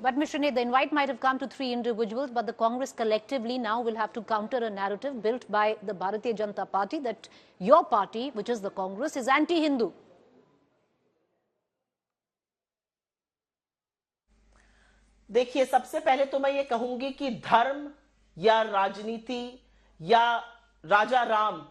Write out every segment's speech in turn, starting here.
But Mr. Nate, the invite might have come to 3 individuals, but the Congress collectively now will have to counter a narrative built by the Bharatiya Janata Party that your party, which is the Congress, is anti-Hindu. देखिए, सबसे पहले तो मैं ये कहूंगी कि धर्म या राजनीति या राजा राम,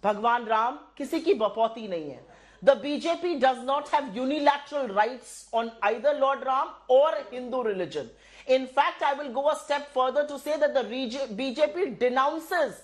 भगवान राम किसी की बपौती नहीं है. The BJP does not have unilateral rights on either Lord Ram or Hindu religion. In fact, I will go a step further to say that the BJP denounces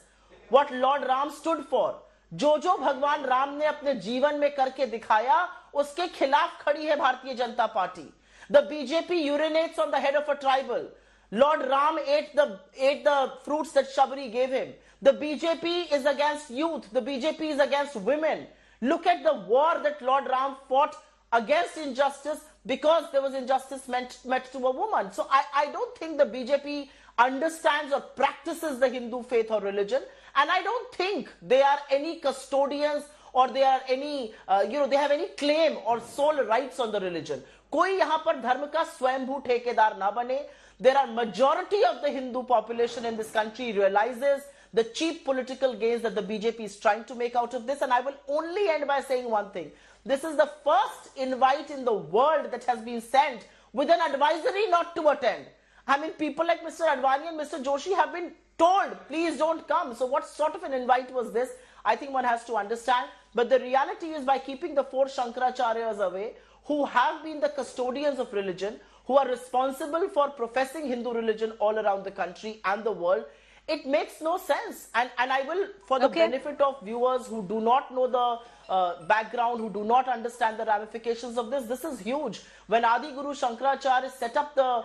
what Lord Ram stood for. जो भगवान राम ने अपने जीवन में करके दिखाया, उसके खिलाफ खड़ी है Bharatiya Janata party. The BJP urinates on the head of a tribal. Lord Ram ate the fruits that Shabri gave him. The BJP is against youth. The BJP is against women. Look at the war that Lord Ram fought against injustice because there was injustice met to a woman. So I don't think the BJP understands or practices the Hindu faith or religion. And I don't think they are any custodians or they are any, they have any claim or sole rights on the religion. कोई यहाँ पर धर्म का स्वयंभू ठेकेदार ना बने. There are majority of the Hindu population in this country realizes the cheap political gains that the BJP is trying to make out of this. And I will only end by saying one thing. This is the first invite in the world that has been sent with an advisory not to attend. I mean, people like Mr. Advani and Mr. Joshi have been told, please don't come. So what sort of an invite was this? I think one has to understand. But the reality is, by keeping the 4 Shankaracharyas away, who have been the custodians of religion, who are responsible for professing Hindu religion all around the country and the world, it makes no sense. And I will, for the benefit of viewers who do not know the background, who do not understand the ramifications of this, this is huge. When Adi Guru Shankaracharya set up the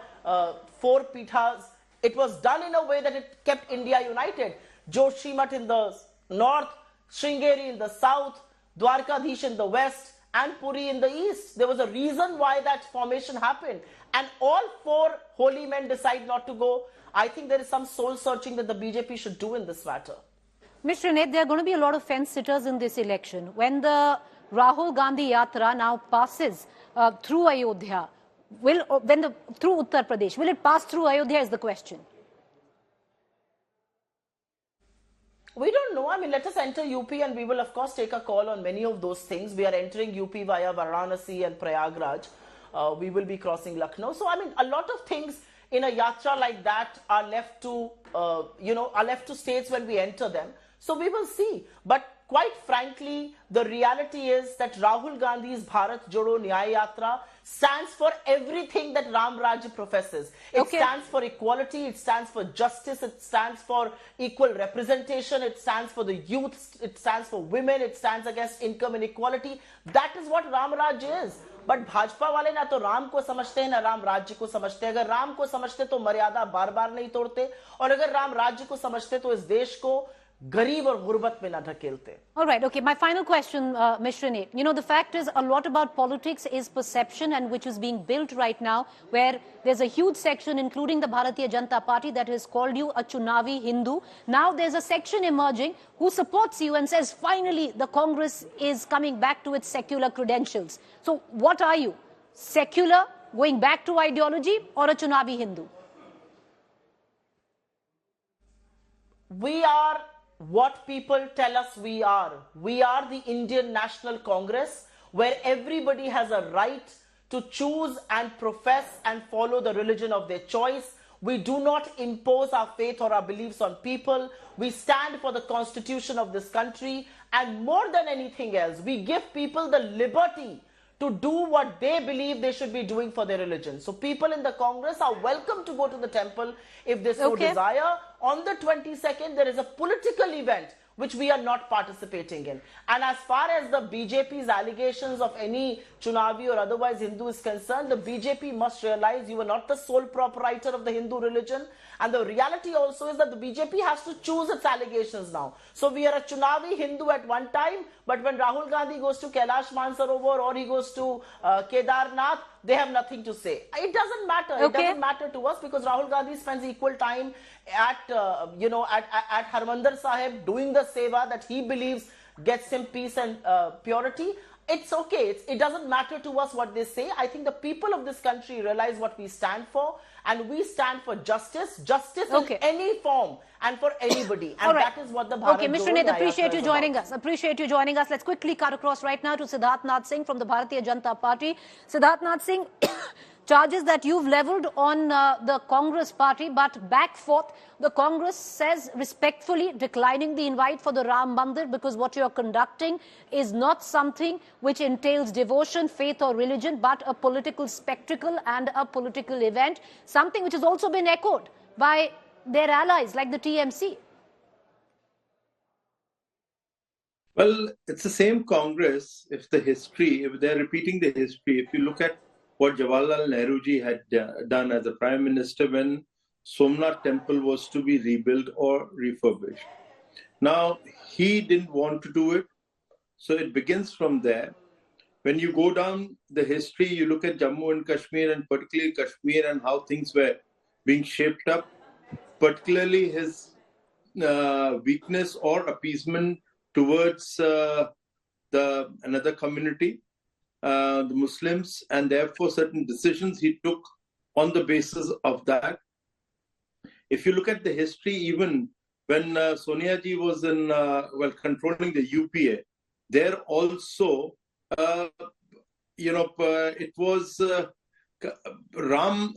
4 Pithas, it was done in a way that it kept India united. Joshimath in the north, Sringeri in the south, Dwarkadhish in the west, and Puri in the east. There was a reason why that formation happened. And all 4 holy men decide not to go. I think there is some soul searching that the BJP should do in this matter. Mr. Nate, there are going to be a lot of fence sitters in this election. When the Rahul Gandhi Yatra now passes through Ayodhya, through Uttar Pradesh, will it pass through Ayodhya is the question. We don't know. I mean, let us enter UP and we will, of course, take a call on many of those things. We are entering UP via Varanasi and Prayagraj. We will be crossing Lucknow. So, I mean, a lot of things in a yatra like that are left to, are left to states when we enter them. So we will see. But quite frankly, the reality is that Rahul Gandhi's Bharat Jodo Nyay Yatra stands for everything that Ram Raj professes. It stands for equality, it stands for justice, it stands for equal representation, it stands for the youth, it stands for women, it stands against income inequality. That is what Ram Raj is. But Bhajpa वाले ना तो राम को समझते हैं ना राम राज्य को समझते हैं. अगर राम को समझते तो मर्यादा बार बार नहीं तोड़ते, और अगर राम राज्य को समझते तो इस देश को गरीब और गुर्बत में ना ढकेलते. All right, okay. My final question, Mr. Nate. You know, the fact is, a lot about politics is perception, and which is being built right now, where there's a huge section, including the Bharatiya Janata Party, that has called you a Chunavi Hindu. Now there's a section emerging who supports you and says, finally, the Congress is coming back to its secular credentials. So what are you? Secular, going back to ideology, or a Chunavi Hindu? We are what people tell us we are. We are the Indian National Congress, where everybody has a right to choose and profess and follow the religion of their choice. We do not impose our faith or our beliefs on people. We stand for the constitution of this country, and more than anything else, we give people the liberty to do what they believe they should be doing for their religion. So people in the Congress are welcome to go to the temple if they so desire. On the 22nd, there is a political event which we are not participating in. And as far as the BJP's allegations of any Chunavi or otherwise Hindu is concerned, the BJP must realize you are not the sole proprietor of the Hindu religion. And the reality also is that the BJP has to choose its allegations now. So we are a Chunavi Hindu at one time, but when Rahul Gandhi goes to Kailash Mansarovar or he goes to Kedarnath, they have nothing to say. It doesn't matter. It doesn't matter to us, because Rahul Gandhi spends equal time at Harmandir Sahib doing the seva that he believes gets him peace and purity. it's okay. It doesn't matter to us what they say. I think the people of this country realize what we stand for, and we stand for justice in any form and for anybody. And that is what the Bharat Jodo Mr. Nath, Nyay appreciate Yatra you is joining about. us. Appreciate you joining us. Let's quickly cut across right now to Siddharth Nath Singh from the Bharatiya Janata Party. Siddharth Nath Singh, charges that you've leveled on the Congress party, but back forth, the Congress says respectfully declining the invite for the Ram Mandir because what you're conducting is not something which entails devotion, faith or religion, but a political spectacle and a political event, something which has also been echoed by their allies like the TMC. Well, it's the same Congress. If they're repeating the history, if you look at what Jawaharlal Nehru ji had done as a prime minister when Somnath temple was to be rebuilt or refurbished. Now, he didn't want to do it, so it begins from there. When you go down the history, you look at Jammu and Kashmir, and particularly Kashmir, and how things were being shaped up, particularly his weakness or appeasement towards another community, the Muslims, and therefore certain decisions he took on the basis of that. If you look at the history, even when Sonia ji was controlling the UPA, there also, it was Lord Ram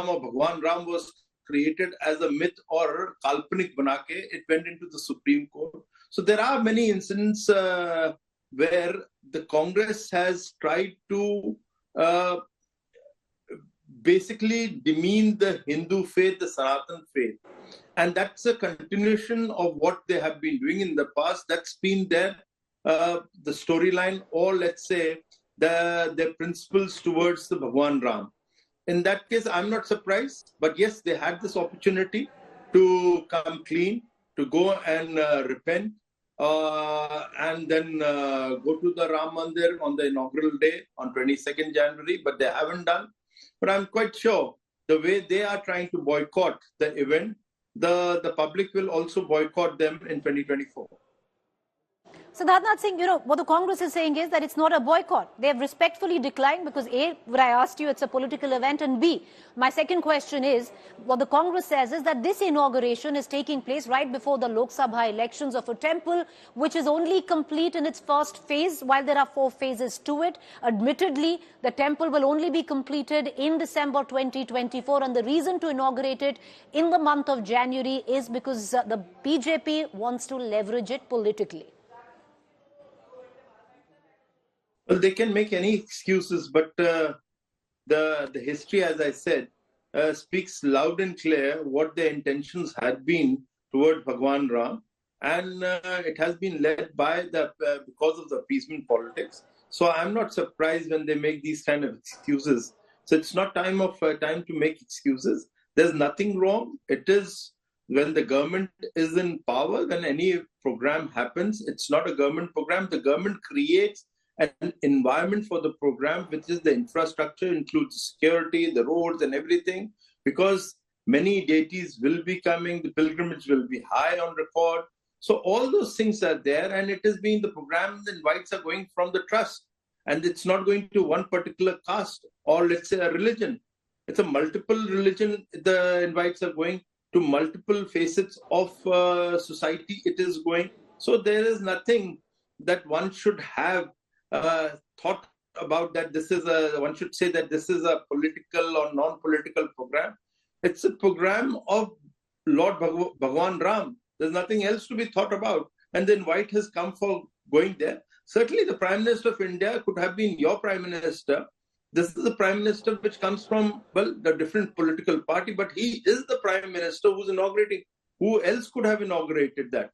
or Bhagwan Ram was created as a myth or kalpanik banake. It went into the Supreme Court. So there are many incidents where the Congress has tried to basically demean the Hindu faith, the Sanatan faith. And that's a continuation of what they have been doing in the past. That's been the storyline, or let's say their principles towards the Bhagwan Ram. In that case, I'm not surprised. But yes, they had this opportunity to come clean, to go and repent, and then go to the Ram Mandir on the inaugural day on 22nd January, but they haven't done. But I'm quite sure the way they are trying to boycott the event, the public will also boycott them in 2024. Siddharth Nath Singh, what the Congress is saying is that it's not a boycott. They have respectfully declined because A, what I asked you, it's a political event, and B, my second question is, what the Congress says is that this inauguration is taking place right before the Lok Sabha elections of a temple which is only complete in its first phase, while there are 4 phases to it. Admittedly, the temple will only be completed in December 2024, and the reason to inaugurate it in the month of January is because the BJP wants to leverage it politically. Well, they can make any excuses, but the history, as I said, speaks loud and clear what their intentions had been toward Bhagwan Ram, and it has been led by because of the appeasement politics. So I'm not surprised when they make these kind of excuses. So it's not time to make excuses. There's nothing wrong. It is when the government is in power, when any program happens, it's not a government program. The government creates an environment for the program, which is the infrastructure, includes security, the roads and everything, because many deities will be coming, the pilgrimage will be high on record. So all those things are there, and it is being the program, the invites are going from the trust, and it's not going to one particular caste or let's say a religion. It's a multiple religion. The invites are going to multiple facets of society. It is going. So there is nothing that one should have thought about that one should say that this is a political or non-political program. It's a program of Lord Bhagwan Ram. There's nothing else to be thought about. And the invite has come for going there. Certainly the Prime Minister of India could have been your Prime Minister. This is the Prime Minister which comes from, well, the different political party, but he is the Prime Minister who's inaugurating. Who else could have inaugurated that?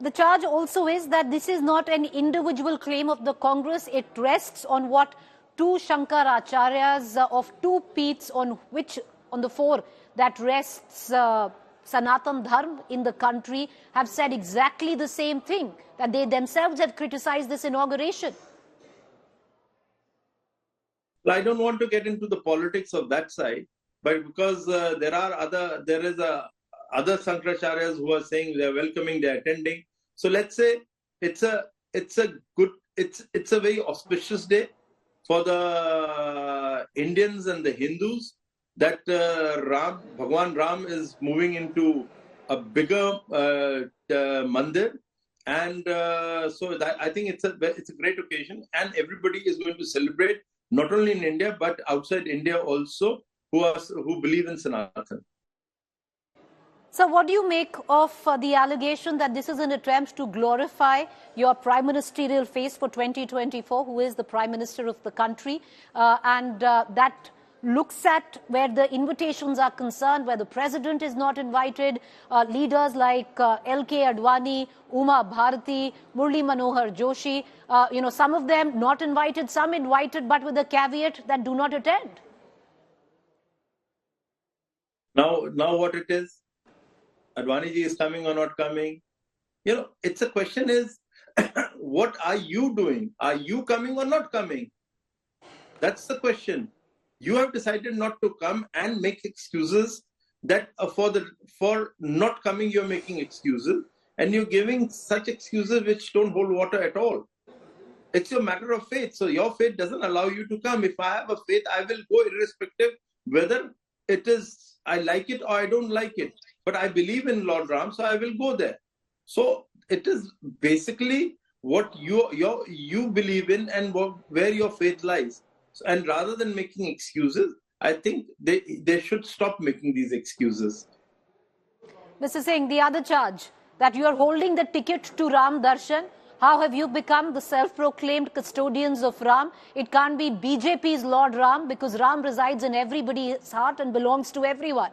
The charge also is that this is not an individual claim of the Congress. It rests on what 2 Shankaracharyas of 2 peeths on the 4 that rests Sanatan Dharma in the country have said exactly the same thing, that they themselves have criticized this inauguration. Well, I don't want to get into the politics of that side, but because there is other Shankaracharyas who are saying they're welcoming, they're attending. So let's say it's a it's a very auspicious day for the Indians and the Hindus that Bhagwan Ram is moving into a bigger mandir, and so that I think it's a great occasion, and everybody is going to celebrate, not only in India but outside India also, who believe in Sanatan. So what do you make of the allegation that this is an attempt to glorify your prime ministerial face for 2024, who is the prime minister of the country, and that looks at where the invitations are concerned, where the president is not invited, leaders like L.K. Advani, Uma Bharati, Murli Manohar Joshi, some of them not invited, some invited, but with the caveat that do not attend. Now what it is? Advani ji is coming or not coming? It's a question is, what are you doing? Are you coming or not coming? That's the question. You have decided not to come and make excuses that for not coming, you're making excuses, and you're giving such excuses which don't hold water at all. It's a matter of faith. So your faith doesn't allow you to come. If I have a faith, I will go irrespective whether it is I like it or I don't like it. But I believe in Lord Ram, so I will go there. So it is basically what you believe in and where your faith lies. And rather than making excuses, I think they should stop making these excuses. Mr. Singh, the other charge that you are holding the ticket to Ram Darshan. How have you become the self-proclaimed custodians of Ram? It can't be BJP's Lord Ram, because Ram resides in everybody's heart and belongs to everyone.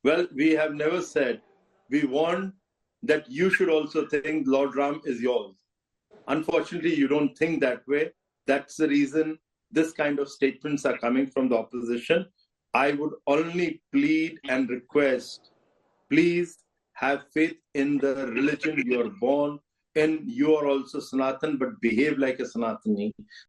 Well, we have never said. We want that you should also think Lord Ram is yours. Unfortunately, you don't think that way. That's the reason this kind of statements are coming from the opposition. I would only plead and request, please have faith in the religion you are born in. You are also Sanatan, but behave like a Sanatani.